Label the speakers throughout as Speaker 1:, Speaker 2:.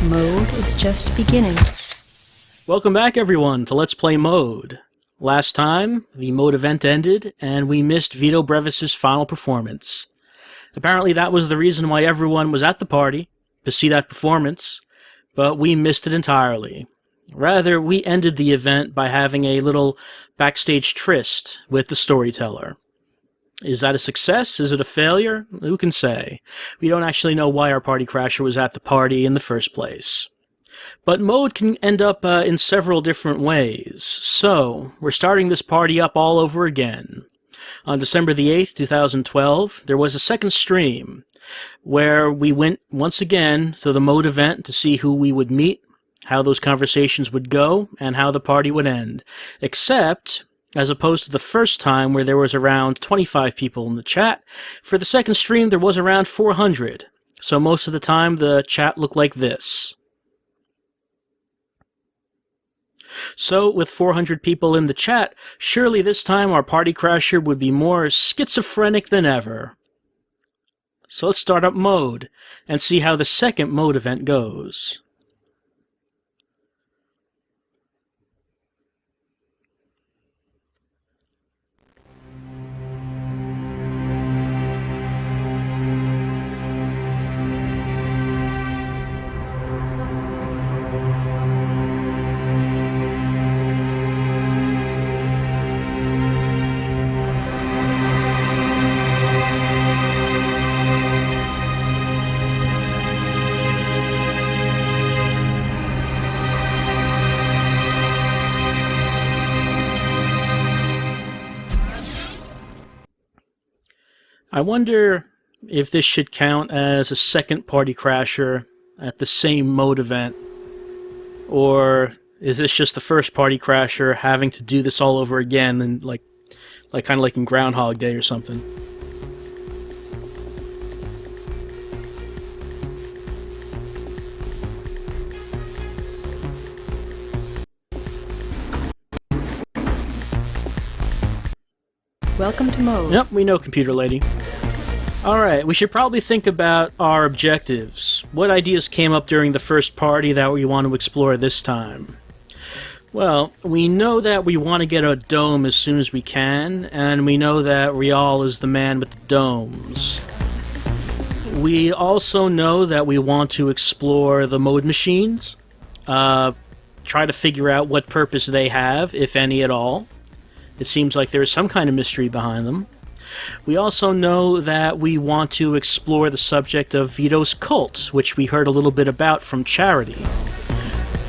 Speaker 1: Mode is just beginning.
Speaker 2: Welcome back, everyone, to Let's Play Mode. Last time, the Mode event ended, and we missed Vito Brevis's final performance. Apparently that was the reason why everyone was at the party, to see that performance, but we missed it entirely. Rather, we ended the event by having a little backstage tryst with the storyteller. Is that a success? Is it a failure? Who can say? We don't actually know why our party crasher was at the party in the first place. But Mode can end up in several different ways. So, we're starting this party up all over again. On December the 8th, 2012, there was a second stream where we went once again to the Mode event to see who we would meet, how those conversations would go, and how the party would end. Except, as opposed to the first time where there was around 25 people in the chat, for the second stream there was around 400. So most of the time the chat looked like this. So, with 400 people in the chat, surely this time our party crasher would be more schizophrenic than ever. So let's start up Mode, and see how the second Mode event goes. I wonder if this should count as a second party crasher at the same Mode event, or is this just the first party crasher having to do this all over again, and kind of like in Groundhog Day or something?
Speaker 1: Welcome to Mode.
Speaker 2: Yep, we know, computer lady. Alright, we should probably think about our objectives. What ideas came up during the first party that we want to explore this time? Well, we know that we want to get a dome as soon as we can, and we know that Rial is the man with the domes. We also know that we want to explore the Mode machines, try to figure out what purpose they have, if any at all. It seems like there is some kind of mystery behind them. We also know that we want to explore the subject of Vito's cult, which we heard a little bit about from Charity.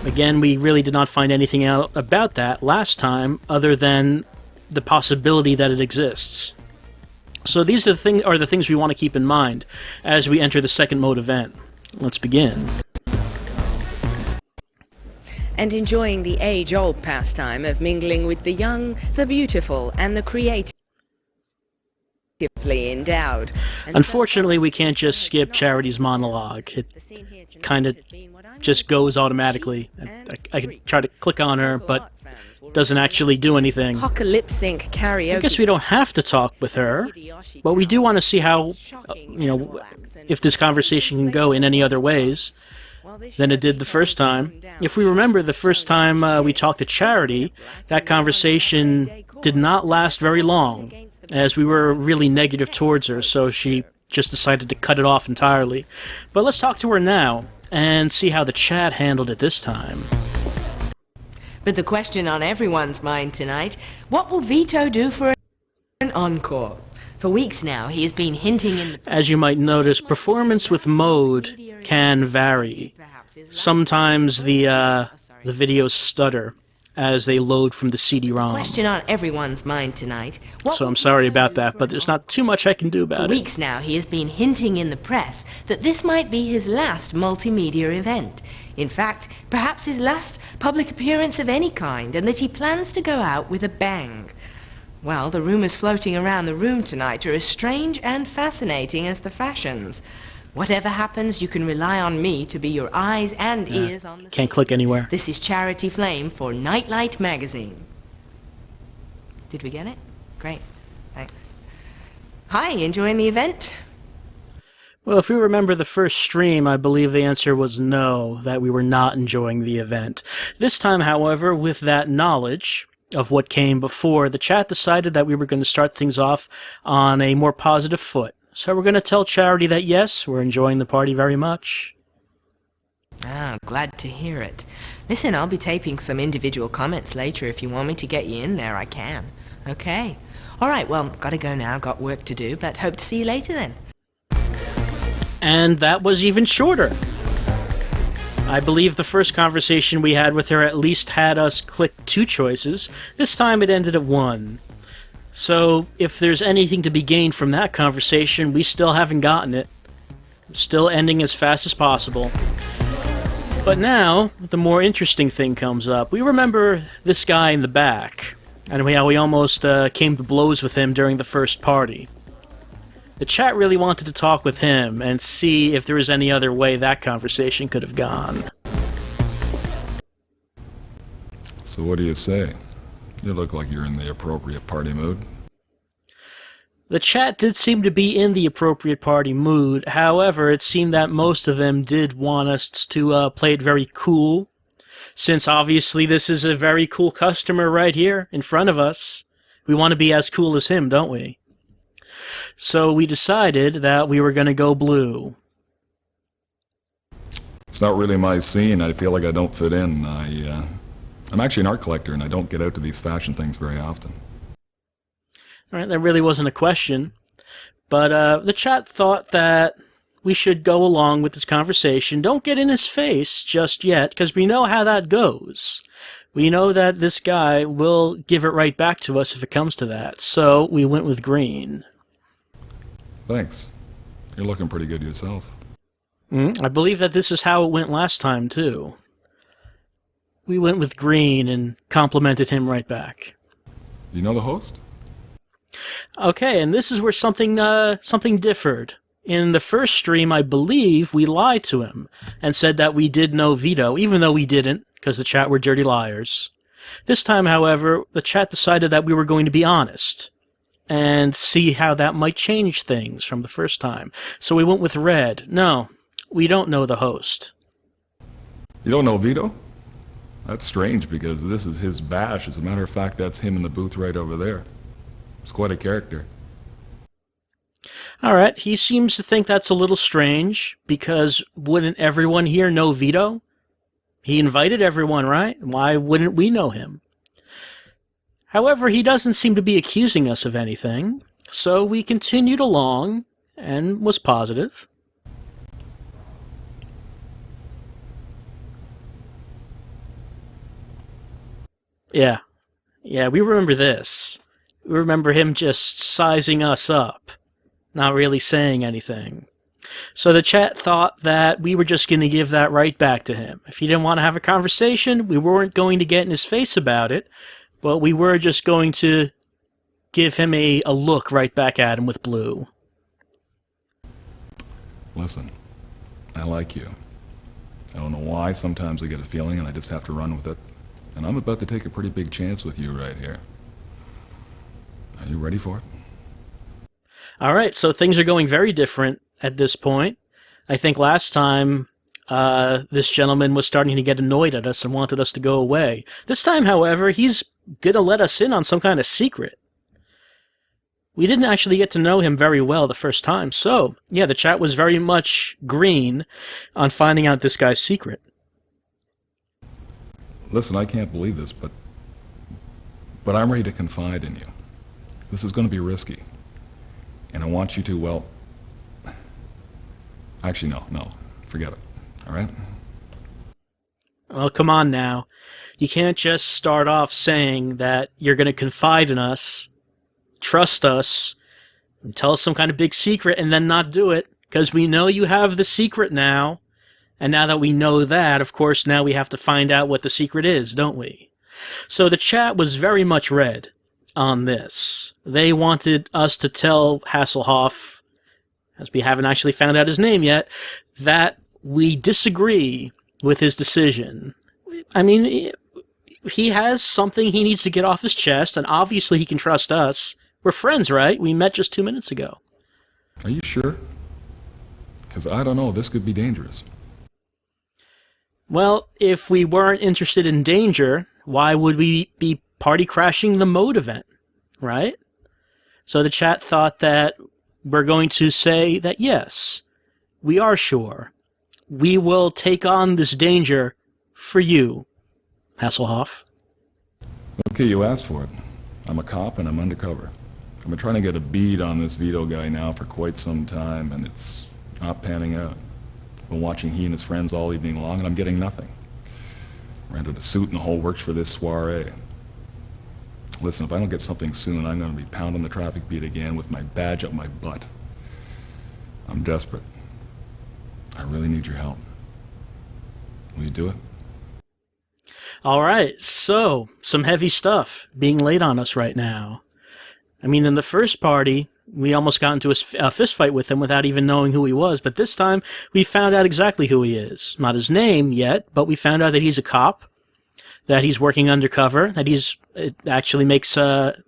Speaker 2: Again, we really did not find anything out about that last time, other than the possibility that it exists. So these are the things we want to keep in mind as we enter the second Mode event. Let's begin.
Speaker 3: And enjoying the age-old pastime of mingling with the young, the beautiful, and the creatively endowed.
Speaker 2: Unfortunately, we can't just skip Charity's monologue. It kind of just goes automatically. I could try to click on her, but doesn't actually do anything.
Speaker 3: Lip-sync karaoke.
Speaker 2: I guess we don't have to talk with her, but we do want to see how, if this conversation can go in any other ways than it did the first time. If we remember, the first time we talked to Charity, that conversation did not last very long, as we were really negative towards her, so she just decided to cut it off entirely. But let's talk to her now, and see how the chat handled it this time.
Speaker 3: But the question on everyone's mind tonight, what will Vito do for an encore? For weeks now, he has been hinting in the...
Speaker 2: As you might notice, performance with Mode can vary. Sometimes the videos stutter as they load from the CD-ROM.
Speaker 3: Question on everyone's mind tonight.
Speaker 2: So I'm sorry about that, but there's not too much I can do about it.
Speaker 3: For weeks now, he has been hinting in the press that this might be his last multimedia event. In fact, perhaps his last public appearance of any kind, and that he plans to go out with a bang. Well, the rumors floating around the room tonight are as strange and fascinating as the fashions. Whatever happens, you can rely on me to be your eyes and ears on the...
Speaker 2: Can't click anywhere.
Speaker 3: This is Charity Flame for Nightlight Magazine. Did we get it? Great. Thanks. Hi, enjoying the event?
Speaker 2: Well, if we remember the first stream, I believe the answer was no, that we were not enjoying the event. This time, however, with that knowledge of what came before, the chat decided that we were going to start things off on a more positive foot. So we're going to tell Charity that yes, we're enjoying the party very much.
Speaker 3: Ah, glad to hear it. Listen, I'll be taping some individual comments later. If you want me to get you in there, I can. Okay. All right, well, gotta go now. Got work to do, but hope to see you later then.
Speaker 2: And that was even shorter. I believe the first conversation we had with her at least had us click 2 choices. This time it ended at 1. So if there's anything to be gained from that conversation, we still haven't gotten it. Still ending as fast as possible. But now, the more interesting thing comes up. We remember this guy in the back, and how we almost came to blows with him during the first party. The chat really wanted to talk with him and see if there was any other way that conversation could have gone.
Speaker 4: So what do you say? You look like you're in the appropriate party mood.
Speaker 2: The chat did seem to be in the appropriate party mood. However, it seemed that most of them did want us to play it very cool, since obviously this is a very cool customer right here in front of us. We want to be as cool as him, don't we? So we decided that we were going to go blue.
Speaker 4: It's not really my scene. I feel like I don't fit in. I'm actually an art collector, and I don't get out to these fashion things very often.
Speaker 2: All right, that really wasn't a question. But the chat thought that we should go along with this conversation. Don't get in his face just yet, because we know how that goes. We know that this guy will give it right back to us if it comes to that. So we went with green.
Speaker 4: Thanks. You're looking pretty good yourself.
Speaker 2: I believe that this is how it went last time, too. We went with green and complimented him right back.
Speaker 4: You know the host?
Speaker 2: Okay, and this is where something differed. In the first stream, I believe we lied to him and said that we did know Vito, even though we didn't, because the chat were dirty liars. This time, however, the chat decided that we were going to be honest and see how that might change things from the first time. So we went with red. No, we don't know the host.
Speaker 4: You don't know Vito? That's strange, because this is his bash. As a matter of fact, that's him in the booth right over there. It's quite a character.
Speaker 2: All right, he seems to think that's a little strange, because wouldn't everyone here know Vito? He invited everyone, right? Why wouldn't we know him? However, he doesn't seem to be accusing us of anything, so we continued along and was positive. Yeah, we remember this. We remember him just sizing us up, not really saying anything. So the chat thought that we were just going to give that right back to him. If he didn't want to have a conversation, we weren't going to get in his face about it, but we were just going to give him a look right back at him with blue.
Speaker 4: Listen, I like you. I don't know why. Sometimes I get a feeling and I just have to run with it. And I'm about to take a pretty big chance with you right here. Are you ready for it?
Speaker 2: All right, so things are going very different at this point. I think last time this gentleman was starting to get annoyed at us and wanted us to go away. This time, however, he's going to let us in on some kind of secret. We didn't actually get to know him very well the first time, so yeah, the chat was very much green on finding out this guy's secret.
Speaker 4: Listen, I can't believe this, but I'm ready to confide in you. This is going to be risky. And I want you to, well... Actually, no. Forget it. All right?
Speaker 2: Well, come on now. You can't just start off saying that you're going to confide in us, trust us, and tell us some kind of big secret and then not do it, because we know you have the secret now. And now that we know that, of course, now we have to find out what the secret is, don't we? So the chat was very much red on this. They wanted us to tell Hasselhoff, as we haven't actually found out his name yet, that we disagree with his decision. I mean, he has something he needs to get off his chest, and obviously he can trust us. We're friends, right? We met just 2 minutes ago.
Speaker 4: Are you sure? Because I don't know, this could be dangerous.
Speaker 2: Well, if we weren't interested in danger, why would we be party crashing the mode event, right? So the chat thought that we're going to say that yes, we are sure. We will take on this danger for you, Hasselhoff.
Speaker 4: Okay, you asked for it. I'm a cop and I'm undercover. I've been trying to get a bead on this Vito guy now for quite some time, and it's not panning out. I've been watching he and his friends all evening long, and I'm getting nothing. Rented a suit and the whole works for this soiree. Listen, if I don't get something soon, I'm going to be pounding the traffic beat again with my badge up my butt. I'm desperate. I really need your help. Will you do it?
Speaker 2: All right, so some heavy stuff being laid on us right now. I mean, in the first party, we almost got into a fist fight with him without even knowing who he was, but this time we found out exactly who he is. Not his name yet, but we found out that he's a cop, that he's working undercover, that it actually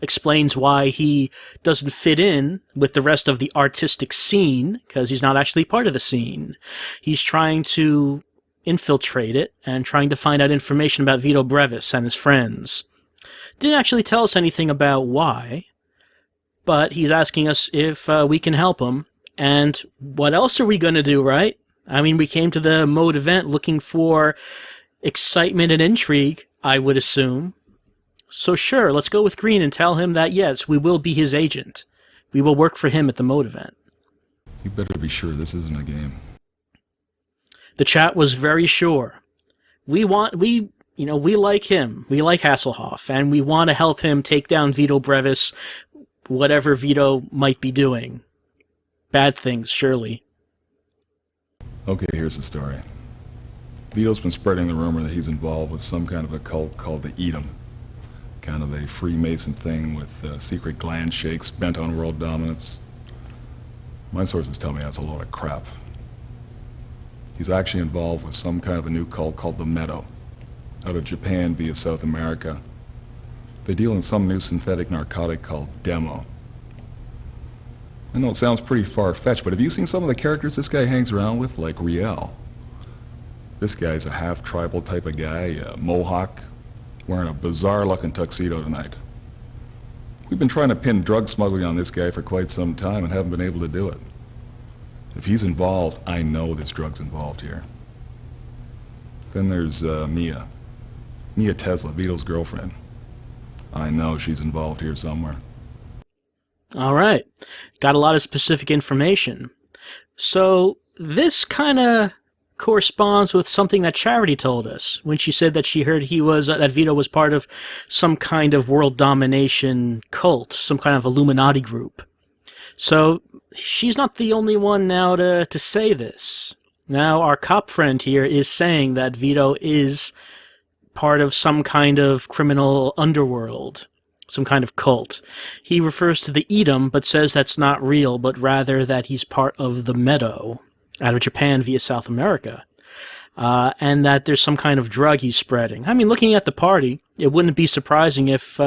Speaker 2: explains why he doesn't fit in with the rest of the artistic scene, because he's not actually part of the scene. He's trying to infiltrate it and trying to find out information about Vito Brevis and his friends. Didn't actually tell us anything about why, but he's asking us if we can help him. And what else are we going to do, right? I mean, we came to the mode event looking for excitement and intrigue, I would assume. So sure, let's go with Green and tell him that yes, we will be his agent. We will work for him at the mode event.
Speaker 4: You better be sure this isn't a game.
Speaker 2: The chat was very sure. We like him. We like Hasselhoff, and we want to help him take down Vito Brevis, whatever Vito might be doing. Bad things, surely.
Speaker 4: Okay, here's the story. Vito's been spreading the rumor that he's involved with some kind of a cult called the Edom. Kind of a Freemason thing with secret gland shakes bent on world dominance. My sources tell me that's a load of crap. He's actually involved with some kind of a new cult called the Meadow, out of Japan via South America. They deal in some new synthetic narcotic called Demo. I know it sounds pretty far-fetched, but have you seen some of the characters this guy hangs around with, like Riel? This guy's a half-tribal type of guy, a mohawk, wearing a bizarre-looking tuxedo tonight. We've been trying to pin drug smuggling on this guy for quite some time and haven't been able to do it. If he's involved, I know there's drugs involved here. Then there's Mia. Mia Tesla, Vito's girlfriend. I know she's involved here somewhere.
Speaker 2: All right. Got a lot of specific information. So this kind of corresponds with something that Charity told us when she said that she heard that Vito was part of some kind of world domination cult, some kind of Illuminati group. So she's not the only one now to say this. Now our cop friend here is saying that Vito is part of some kind of criminal underworld, some kind of cult. He refers to the Edom, but says that's not real, but rather that he's part of the Meadow, out of Japan via South America, and that there's some kind of drug he's spreading. I mean, looking at the party, it wouldn't be surprising if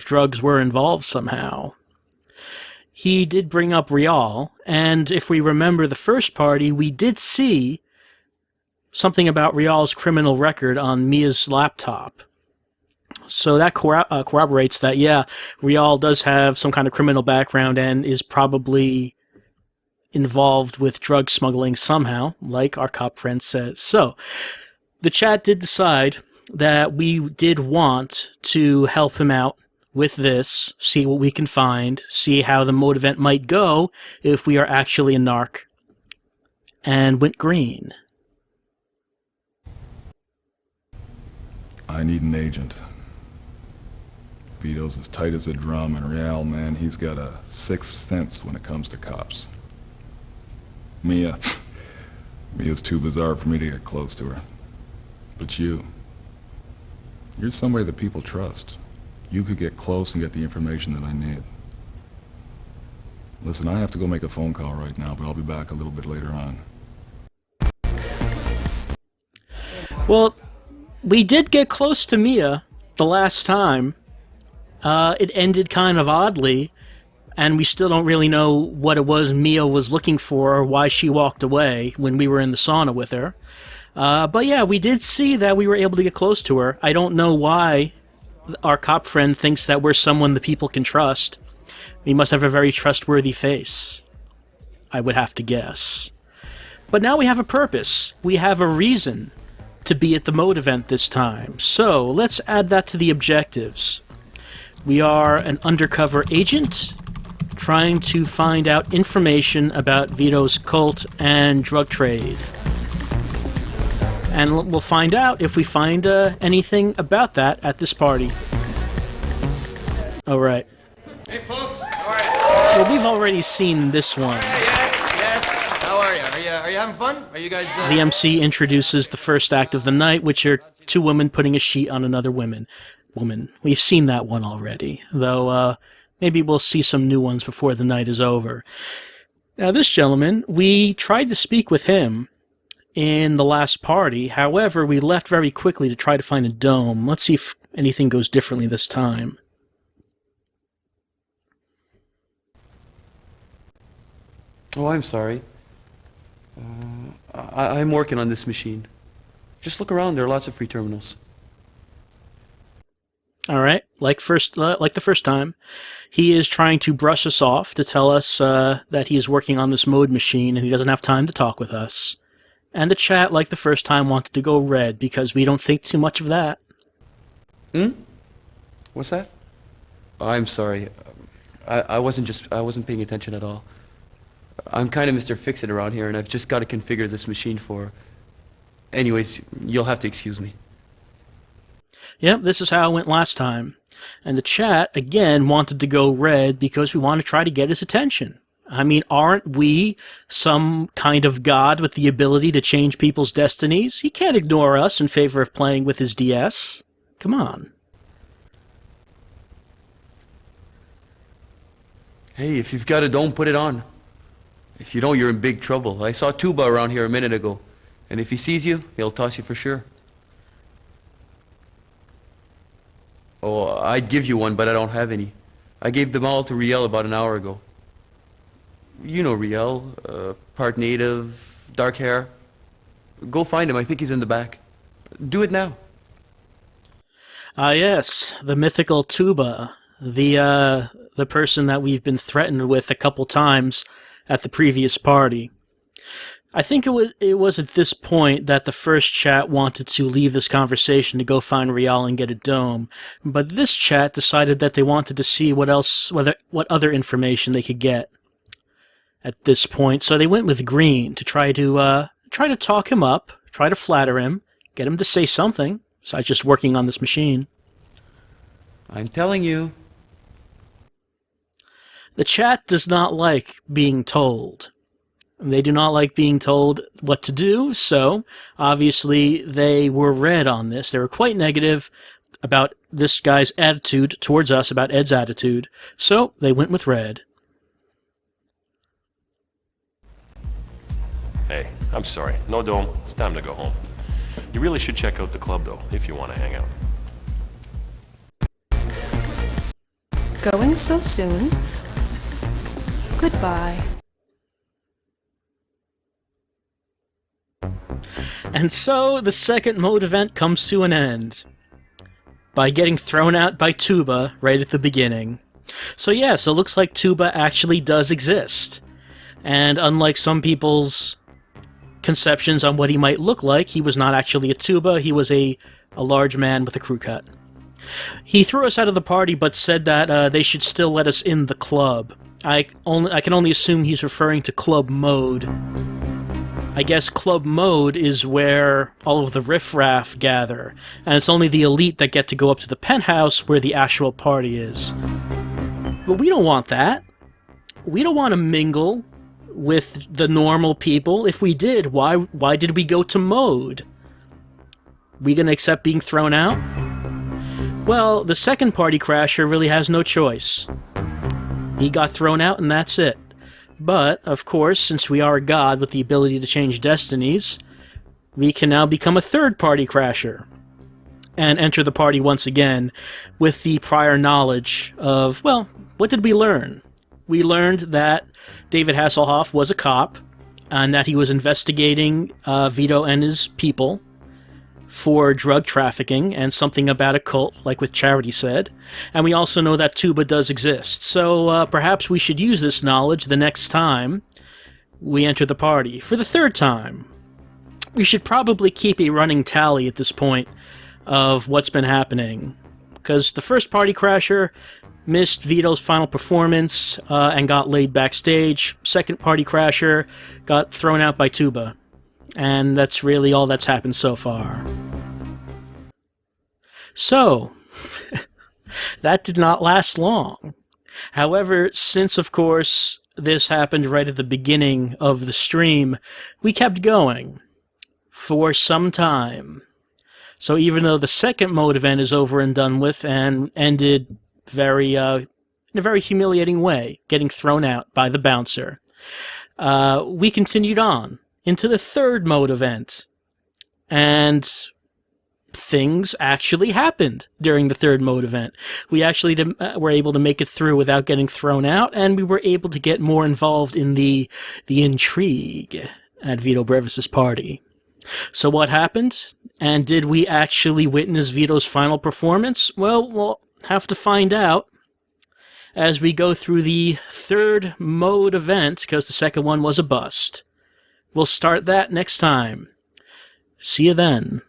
Speaker 2: drugs were involved somehow. He did bring up Rial, and if we remember the first party, we did see something about Rial's criminal record on Mia's laptop. So that corroborates that, yeah, Rial does have some kind of criminal background and is probably involved with drug smuggling somehow, like our cop friend says. So the chat did decide that we did want to help him out with this, see what we can find, see how the mode event might go if we are actually a narc, and went green.
Speaker 4: I need an agent. Vito's as tight as a drum, and Real, man, he's got a sixth sense when it comes to cops. Mia's too bizarre for me to get close to her. But you're somebody that people trust. You could get close and get the information that I need. Listen, I have to go make a phone call right now, but I'll be back a little bit later on.
Speaker 2: Well, we did get close to Mia the last time. It ended kind of oddly. and we still don't really know what it was Mia was looking for or why she walked away when we were in the sauna with her. But yeah, we did see that we were able to get close to her. I don't know why our cop friend thinks that we're someone the people can trust. He must have a very trustworthy face, I would have to guess. But now we have a purpose. We have a reason to be at the mode event this time. So let's add that to the objectives. We are an undercover agent trying to find out information about Vito's cult and drug trade. And we'll find out if we find anything about that at this party. All right.
Speaker 5: Hey, folks. How are you?
Speaker 2: Well, we've already seen this one.
Speaker 5: Yes. How are you? Are you having fun? Are you guys...
Speaker 2: The MC introduces the first act of the night, which are two women putting a sheet on another woman. We've seen that one already, though maybe we'll see some new ones before the night is over. Now, this gentleman, we tried to speak with him in the last party. However, we left very quickly to try to find a dome. Let's see if anything goes differently this time.
Speaker 6: Oh, I'm sorry. I'm working on this machine. Just look around, there are lots of free terminals.
Speaker 2: All right, like the first time, he is trying to brush us off to tell us that he is working on this mode machine and he doesn't have time to talk with us. And the chat, like the first time, wanted to go red because we don't think too much of that.
Speaker 6: What's that? Oh, I'm sorry. I wasn't paying attention at all. I'm kind of Mr. Fix-It around here, and I've just got to configure this machine for... Anyways, you'll have to excuse me.
Speaker 2: Yep, this is how it went last time. And the chat, again, wanted to go red because we want to try to get his attention. I mean, aren't we some kind of god with the ability to change people's destinies? He can't ignore us in favor of playing with his DS. Come on.
Speaker 6: Hey, if you've got a dome, put it on. If you don't, you're in big trouble. I saw Tuba around here a minute ago, and if he sees you, he'll toss you for sure. Oh, I'd give you one, but I don't have any. I gave them all to Riel about an hour ago. You know Riel, part native, dark hair. Go find him, I think he's in the back. Do it now.
Speaker 2: Ah, yes, the mythical Tuba, the person that we've been threatened with a couple times at the previous party. I think it was at this point that the first chat wanted to leave this conversation to go find Rial and get a dome, but this chat decided that they wanted to see what other information they could get at this point, so they went with Green to try to talk him up, try to flatter him, get him to say something besides just working on this machine.
Speaker 6: I'm telling you.
Speaker 2: The chat does not like being told. They do not like being told what to do, so obviously they were red on this. They were quite negative about this guy's attitude towards us, about Ed's attitude, so they went with red.
Speaker 7: Hey, I'm sorry. No dome. It's time to go home. You really should check out the club, though, if you want to hang out.
Speaker 1: Going so soon? Goodbye.
Speaker 2: And so the second mode event comes to an end by getting thrown out by Tuba right at the beginning. So yes, it looks like Tuba actually does exist. And unlike some people's conceptions on what he might look like, he was not actually a Tuba, he was a large man with a crew cut. He threw us out of the party but said that they should still let us in the club. I can only assume he's referring to Club Mode. I guess Club Mode is where all of the riffraff gather, and it's only the elite that get to go up to the penthouse where the actual party is. But we don't want that. We don't want to mingle with the normal people. If we did, why did we go to Mode? We gonna accept being thrown out? Well, the second party crasher really has no choice. He got thrown out and that's it. But, of course, since we are a god with the ability to change destinies, we can now become a third party crasher and enter the party once again with the prior knowledge of, well, what did we learn? we learned that David Hasselhoff was a cop and that he was investigating Vito and his people for drug trafficking and something about a cult, like what Charity said. And we also know that Tuba does exist. So perhaps we should use this knowledge the next time we enter the party. For the third time, we should probably keep a running tally at this point of what's been happening. Because the first party crasher missed Vito's final performance and got laid backstage. Second party crasher got thrown out by Tuba. And that's really all that's happened so far. So, that did not last long. However, since, of course, this happened right at the beginning of the stream, we kept going for some time. So even though the second mode event is over and done with and ended in a very humiliating way, getting thrown out by the bouncer, we continued on into the third mode event. And things actually happened during the third mode event. We actually were able to make it through without getting thrown out, and we were able to get more involved in the intrigue at Vito Brevis's party. So what happened? And did we actually witness Vito's final performance? Well, we'll have to find out as we go through the third mode event, because the second one was a bust. We'll start that next time. See you then.